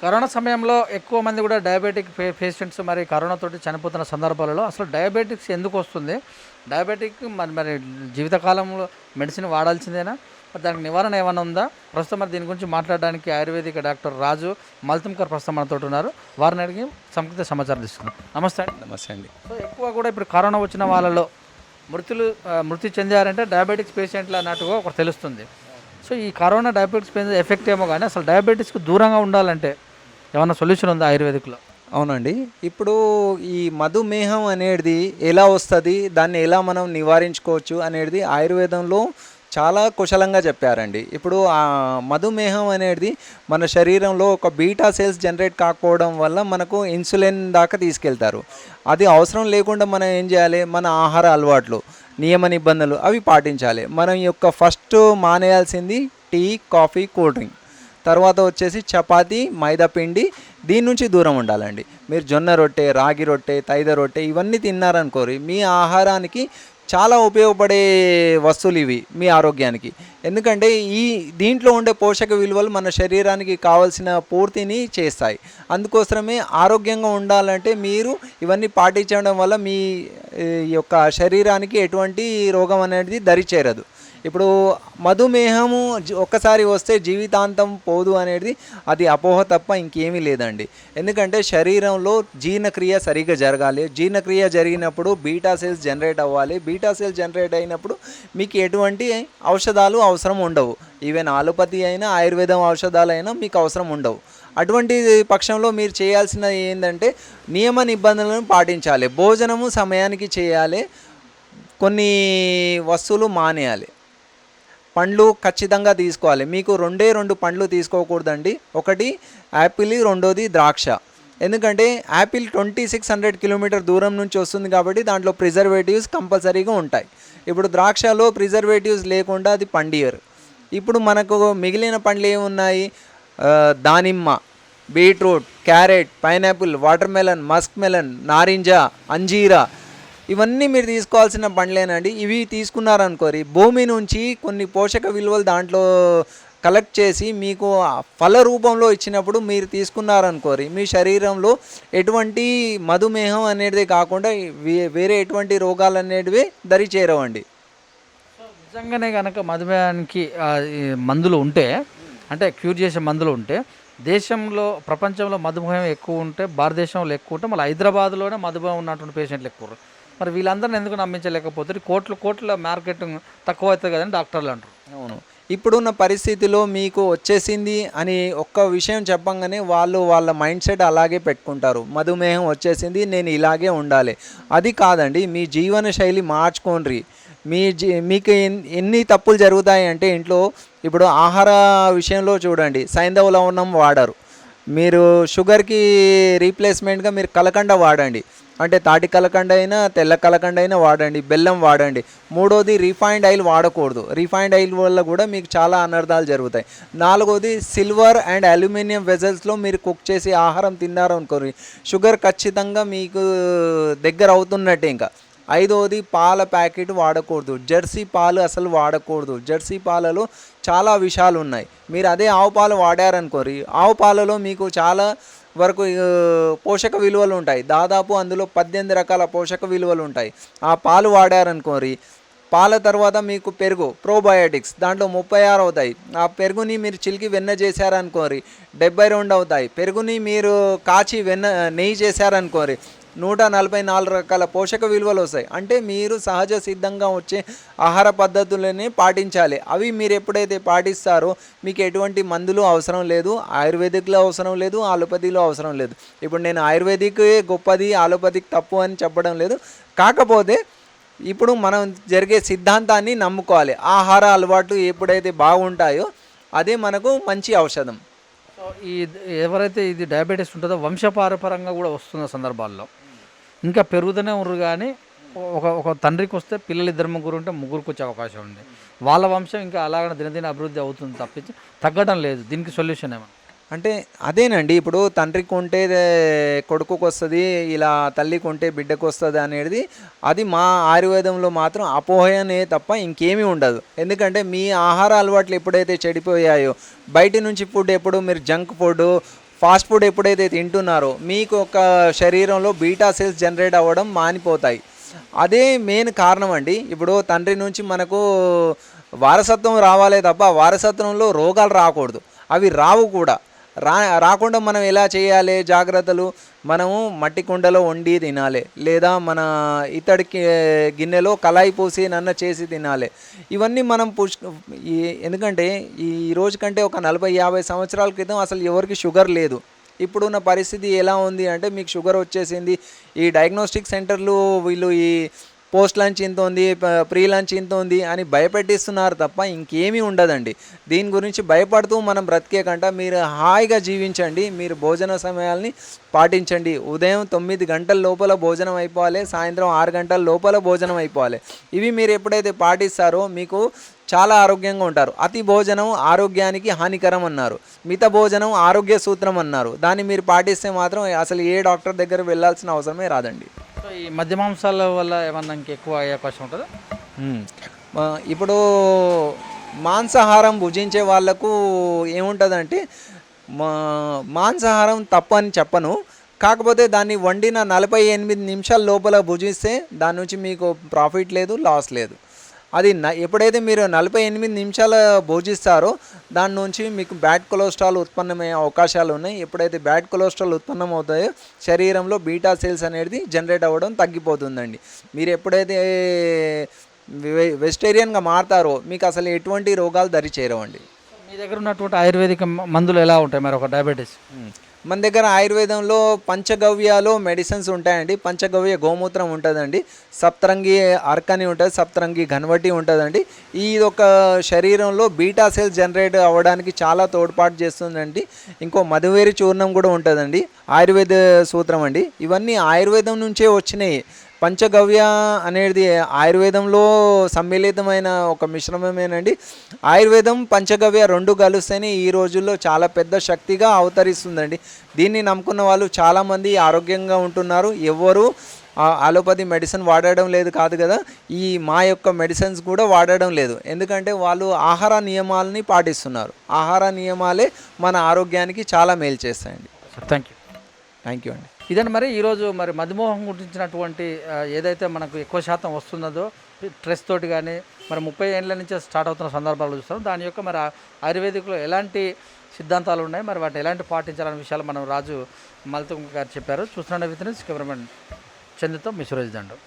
Corona సమయంలో ఎక్కువ మంది కూడా డయాబెటిక్ పేషెంట్స్ మరి కరోనాతోటి చనిపోతున్న సందర్భాలలో అసలు డయాబెటిక్స్ ఎందుకు వస్తుంది? డయాబెటిక్ మరి మరి జీవితకాలంలో మెడిసిన్ వాడాల్సిందేనా? మరి దానికి నివారణ ఏమైనా ఉందా? ప్రస్తుతం మరి దీని గురించి మాట్లాడడానికి ఆయుర్వేదిక డాక్టర్ రాజు మల్తంకర్ ప్రస్తుతం మనతో ఉన్నారు. వారిని అడిగి సంక్షిప్త సమాచారం తీసుకున్నాం. నమస్తే అండి. నమస్తే అండి. సో ఎక్కువ కూడా ఇప్పుడు కరోనా వచ్చిన వాళ్ళలో మృతి చెందారంటే డయాబెటిక్స్ పేషెంట్లు అన్నట్టుగా ఒకటి తెలుస్తుంది. సో ఈ కరోనా డయాబెటిక్స్ పేషెంట్ ఎఫెక్ట్ ఏమో కానీ అసలు డయాబెటిక్స్కి దూరంగా ఉండాలంటే ఏమన్నా సొల్యూషన్ ఉందా ఆయుర్వేదిక్లో? అవునండి. ఇప్పుడు ఈ మధుమేహం అనేది ఎలా వస్తుంది, దాన్ని ఎలా మనం నివారించుకోవచ్చు అనేది ఆయుర్వేదంలో చాలా కుశలంగా చెప్పారండి. ఇప్పుడు ఆ మధుమేహం అనేది మన శరీరంలో ఒక బీటా సెల్స్ జనరేట్ కాకపోవడం వల్ల మనకు ఇన్సులిన్ దాకా తీసుకెళ్తారు. అది అవసరం లేకుండా మనం ఏం చేయాలి, మన ఆహార అలవాట్లు, నియమ నిబంధనలు అవి పాటించాలి. మనం యొక్క ఫస్ట్ మానేయాల్సింది టీ, కాఫీ, కూల్ డ్రింక్. తర్వాత వచ్చేసి చపాతీ, మైదా పిండి, దీని నుంచి దూరం ఉండాలండి. మీరు జొన్న రొట్టె, రాగి రొట్టె, తైద రొట్టె ఇవన్నీ తిన్నారనుకోరి మీ ఆహారానికి చాలా ఉపయోగపడే వస్తువులు ఇవి మీ ఆరోగ్యానికి. ఎందుకంటే దీంట్లో ఉండే పోషక విలువలు మన శరీరానికి కావాల్సిన పూర్తిని చేస్తాయి. అందుకోసమే ఆరోగ్యంగా ఉండాలంటే మీరు ఇవన్నీ పాటించడం వల్ల మీ యొక్క శరీరానికి ఎటువంటి రోగం అనేది దరి చేరదు. ఇప్పుడు మధుమేహము ఒక్కసారి వస్తే జీవితాంతం పోదు అనేది అది అపోహ తప్ప ఇంకేమీ లేదండి. ఎందుకంటే శరీరంలో జీర్ణక్రియ సరిగ్గా జరగాలి. జీర్ణక్రియ జరిగినప్పుడు బీటా సెల్స్ జనరేట్ అవ్వాలి. బీటా సెల్స్ జనరేట్ అయినప్పుడు మీకు ఎటువంటి ఔషధాలు అవసరం ఉండవు. ఈవెన్ ఆలోపతి అయినా ఆయుర్వేదం ఔషధాలైనా మీకు అవసరం ఉండవు. అటువంటి పక్షంలో మీరు చేయాల్సినది ఏంటంటే నియమ నిబంధనలను పాటించాలి. భోజనము సమయానికి చేయాలి. కొన్ని వస్తువులు మానేయాలి. పండ్లు ఖచ్చితంగా తీసుకోవాలి. మీకు రెండు పండ్లు తీసుకోకూడదండి. ఒకటి యాపిల్, రెండోది ద్రాక్ష. ఎందుకంటే యాపిల్ 2600 కిలోమీటర్ దూరం నుంచి వస్తుంది కాబట్టి దాంట్లో ప్రిజర్వేటివ్స్ కంపల్సరీగా ఉంటాయి. ఇప్పుడు ద్రాక్షలో ప్రిజర్వేటివ్స్ లేకుండా అది పండియరు. ఇప్పుడు మనకు మిగిలిన పండ్లు ఏమున్నాయి, దానిమ్మ, beetroot, carrot, pineapple, water melon, Musk melon, నారింజ, అంజీరా, ఇవన్నీ మీరు తీసుకోవాల్సిన పండ్లేనండి. ఇవి తీసుకున్నారనుకోరి భూమి నుంచి కొన్ని పోషక విలువలు దాంట్లో కలెక్ట్ చేసి మీకు ఫల రూపంలో ఇచ్చినప్పుడు మీరు తీసుకున్నారనుకోరి మీ శరీరంలో ఎటువంటి మధుమేహం అనేది కాకుండా వేరే ఎటువంటి రోగాలు అనేటివి దరి చేరవండి. నిజంగానే కనుక మధుమేహానికి మందులు ఉంటే, అంటే క్యూర్ చేసే మందులు ఉంటే, దేశంలో ప్రపంచంలో మధుమేహం ఎక్కువ ఉంటే, భారతదేశంలో ఎక్కువ ఉంటే, మళ్ళీ హైదరాబాద్లోనే మధుమేహం ఉన్నటువంటి పేషెంట్లు ఎక్కువ. మరి వీళ్ళందరిని ఎందుకు నమ్మించలేకపోతే కోట్ల మార్కెటింగ్ తక్కువ అవుతుంది కదండి డాక్టర్లు అంటారు. అవును, ఇప్పుడున్న పరిస్థితిలో మీకు వచ్చేసింది అని ఒక్క విషయం చెప్పంగానే వాళ్ళ మైండ్ సెట్ అలాగే పెట్టుకుంటారు. మధుమేహం వచ్చేసింది, నేను ఇలాగే ఉండాలి. అది కాదండి, మీ జీవన శైలి మార్చుకోండి. మీకు ఎన్ని తప్పులు జరుగుతాయి అంటే ఇంట్లో ఇప్పుడు ఆహార విషయంలో చూడండి, సైంధవ లవణం వాడరు. మీరు షుగర్కి రీప్లేస్మెంట్గా మీరు కలకండ వాడండి. అంటే తాటి కలకండ అయినా తెల్ల కలకండ అయినా వాడండి. బెల్లం వాడండి. మూడోది రిఫైన్డ్ ఆయిల్ వాడకూడదు. రిఫైన్డ్ ఆయిల్ వల్ల కూడా మీకు చాలా అనర్థాలు జరుగుతాయి. నాలుగోది సిల్వర్ అండ్ అల్యూమినియం వెజల్స్లో మీరు కుక్ చేసి ఆహారం తిన్నారనుకోండి షుగర్ ఖచ్చితంగా మీకు దగ్గర అవుతున్నట్టే. ఇంకా ఐదోది పాల ప్యాకెట్ వాడకూడదు. జెర్సీ పాలు అసలు వాడకూడదు. జెర్సీ పాలలో చాలా విషాలు ఉన్నాయి. మీరు అదే ఆవు పాలు వాడారనుకోరి ఆవు పాలలో మీకు చాలా వరకు పోషక విలువలు ఉంటాయి. దాదాపు అందులో 18 రకాల పోషక విలువలు ఉంటాయి. ఆ పాలు వాడారనుకోరి పాల తర్వాత మీకు పెరుగు, ప్రోబయోటిక్స్ దాంట్లో 36 అవుతాయి. ఆ పెరుగుని మీరు చిలికి వెన్న చేశారనుకోరి 72 అవుతాయి. పెరుగుని మీరు కాచి నెయ్యి చేశారనుకోరి 144 రకాల పోషక విలువలు వస్తాయి. అంటే మీరు సహజ సిద్ధంగా వచ్చే ఆహార పద్ధతులని పాటించాలి. అవి మీరు ఎప్పుడైతే పాటిస్తారో మీకు ఎటువంటి మందులు అవసరం లేదు. ఆయుర్వేదిక్లో అవసరం లేదు, ఆలోపతిలో అవసరం లేదు. ఇప్పుడు నేను ఆయుర్వేదిక్ గొప్పది, ఆలోపతిక్ తప్పు అని చెప్పడం లేదు. కాకపోతే ఇప్పుడు మనం జరిగే సిద్ధాంతాన్ని నమ్ముకోవాలి. ఆహార అలవాట్లు ఎప్పుడైతే బాగుంటాయో అదే మనకు మంచి ఔషధం. సో ఎవరైతే ఇది డయాబెటీస్ ఉంటుందో వంశపారపరంగా కూడా వస్తున్న సందర్భాల్లో ఇంకా పెరుగుతూనే ఉన్నారు. కానీ ఒక తండ్రికి వస్తే పిల్లలు 2-3 ఉంటే ముగ్గురికి వచ్చే అవకాశం ఉంది. వాళ్ళ వంశం ఇంకా అలాగనే దినదిన అభివృద్ధి అవుతుంది తప్పించి తగ్గడం లేదు. దీనికి సొల్యూషన్ ఏమన్నా అంటే అదేనండి, ఇప్పుడు తండ్రికి ఉంటే కొడుకుకు వస్తుంది, ఇలా తల్లికి ఉంటే బిడ్డకు వస్తుంది అనేది అది మా ఆయుర్వేదంలో మాత్రం అపోహనే తప్ప ఇంకేమీ ఉండదు. ఎందుకంటే మీ ఆహార అలవాట్లు ఎప్పుడైతే చెడిపోయాయో, బయట నుంచి ఫుడ్ ఎప్పుడు మీరు జంక్ ఫుడ్, ఫాస్ట్ ఫుడ్ ఎప్పుడైతే తింటున్నారో మీకు ఒక శరీరంలో బీటా సెల్స్ జనరేట్ అవ్వడం మానిపోతాయి. అదే మెయిన్ కారణం అండి. ఇప్పుడు తండ్రి నుంచి మనకు వారసత్వం రావాలే తప్ప వారసత్వంలో రోగాలు రాకూడదు. అవి రావు కూడా. రాకుండా మనం ఎలా చేయాలి జాగ్రత్తలు? మనము మట్టి కుండలో వండి తినాలి, లేదా మన ఇత్తడికి గిన్నెలో కళాయి పోసి నన్న చేసి తినాలి. ఇవన్నీ మనం ఎందుకంటే ఈ రోజు కంటే ఒక 40-50 సంవత్సరాల క్రితం అసలు ఎవరికి షుగర్ లేదు. ఇప్పుడున్న పరిస్థితి ఎలా ఉంది అంటే మీకు షుగర్ వచ్చేసింది. ఈ డయాగ్నోస్టిక్ సెంటర్లు వీళ్ళు ఈ పోస్ట్ లంచ్ ఇంత ఉంది, ప్రీ లంచ్ ఇంత ఉంది అని భయపెట్టిస్తున్నారు తప్ప ఇంకేమీ ఉండదండి. దీని గురించి భయపడుతూ మనం బ్రతికే కంట మీరు హాయిగా జీవించండి. మీరు భోజన సమయాల్ని పాటించండి. ఉదయం 9 గంటల లోపల భోజనం అయిపోవాలి, సాయంత్రం 6 గంటల లోపల భోజనం అయిపోవాలి. ఇవి మీరు ఎప్పుడైతే పాటిస్తారో మీకు చాలా ఆరోగ్యంగా ఉంటారు. అతి భోజనం ఆరోగ్యానికి హానికరం అన్నారు, మిత భోజనం ఆరోగ్య సూత్రం అన్నారు. దాన్ని మీరు పాటిస్తే మాత్రం అసలు ఏ డాక్టర్ దగ్గర వెళ్ళాల్సిన అవసరమే రాదండి. సో ఈ మద్య మాంసాల వల్ల ఏమన్నా ఇంకెక్కువ అయ్యే అవకాశం ఉంటుందా? ఇప్పుడు మాంసాహారం భుజించే వాళ్ళకు ఏముంటుందంటే మాంసాహారం తప్పు అని చెప్పను. కాకపోతే దాన్ని వండిన 48 నిమిషాల లోపల భుజిస్తే దాని నుంచి మీకు ప్రాఫిట్ లేదు, లాస్ లేదు. అది ఎప్పుడైతే మీరు 48 నిమిషాలు భోజిస్తారో దాని నుంచి మీకు బ్యాడ్ కొలెస్ట్రాల్ ఉత్పన్నమయ్యే అవకాశాలు ఉన్నాయి. ఎప్పుడైతే బ్యాడ్ కొలెస్ట్రాల్ ఉత్పన్నం అవుతాయో శరీరంలో బీటా సెల్స్ అనేది జనరేట్ అవ్వడం తగ్గిపోతుందండి. మీరు ఎప్పుడైతే వెజిటేరియన్గా మారుతారో మీకు అసలు ఎటువంటి రోగాలు దరి చేరవండి. మీ దగ్గర ఉన్నటువంటి ఆయుర్వేదిక మందులు ఎలా ఉంటాయి మరి ఒక డయాబెటీస్? మన దగ్గర ఆయుర్వేదంలో పంచగవ్యాలో మెడిసిన్స్ ఉంటాయండి. పంచగవ్య గోమూత్రం ఉంటుందండి, సప్తరంగి అర్కని ఉంటుంది, సప్తరంగి ఘనవటి ఉంటుందండి. ఇది ఒక శరీరంలో బీటా సెల్స్ జనరేట్ అవ్వడానికి చాలా తోడ్పాటు చేస్తుందండి. ఇంకో మధువేరి చూర్ణం కూడా ఉంటుందండి, ఆయుర్వేద సూత్రం అండి. ఇవన్నీ ఆయుర్వేదం నుంచే వచ్చినాయి. పంచగవ్య అనేది ఆయుర్వేదంలో సమ్మిళితమైన ఒక మిశ్రమమేనండి. ఆయుర్వేదం పంచగవ్య 2 కలిస్తేనే ఈ రోజుల్లో చాలా పెద్ద శక్తిగా అవతరిస్తుందండి. దీన్ని నమ్ముకున్న వాళ్ళు చాలామంది ఆరోగ్యంగా ఉంటున్నారు. ఎవరు అలోపతి మెడిసిన్ వాడడం లేదు కాదు కదా, ఈ మా యొక్క మెడిసిన్స్ కూడా వాడడం లేదు. ఎందుకంటే వాళ్ళు ఆహార నియమాలని పాటిస్తున్నారు. ఆహార నియమాలే మన ఆరోగ్యానికి చాలా మేలు చేస్తాయండి. థ్యాంక్ యూ అండి. ఇదండి మరి ఈరోజు మరి మధుమేహం గురించినటువంటి ఏదైతే మనకు ఎక్కువ శాతం వస్తున్నదో స్ట్రెస్ తోటి కానీ మరి 30 ఏళ్ళ నుంచే స్టార్ట్ అవుతున్న సందర్భాలు చూస్తాం. దాని యొక్క మరి ఆయుర్వేదిక్లో ఎలాంటి సిద్ధాంతాలు ఉన్నాయి, మరి వాటిని ఎలాంటి పాటించాలనే విషయాలు మనం రాజు మల్తుం గారు చెప్పారు. చూస్తున్న with news cameraman చంద్రతో me Suresh Dandu.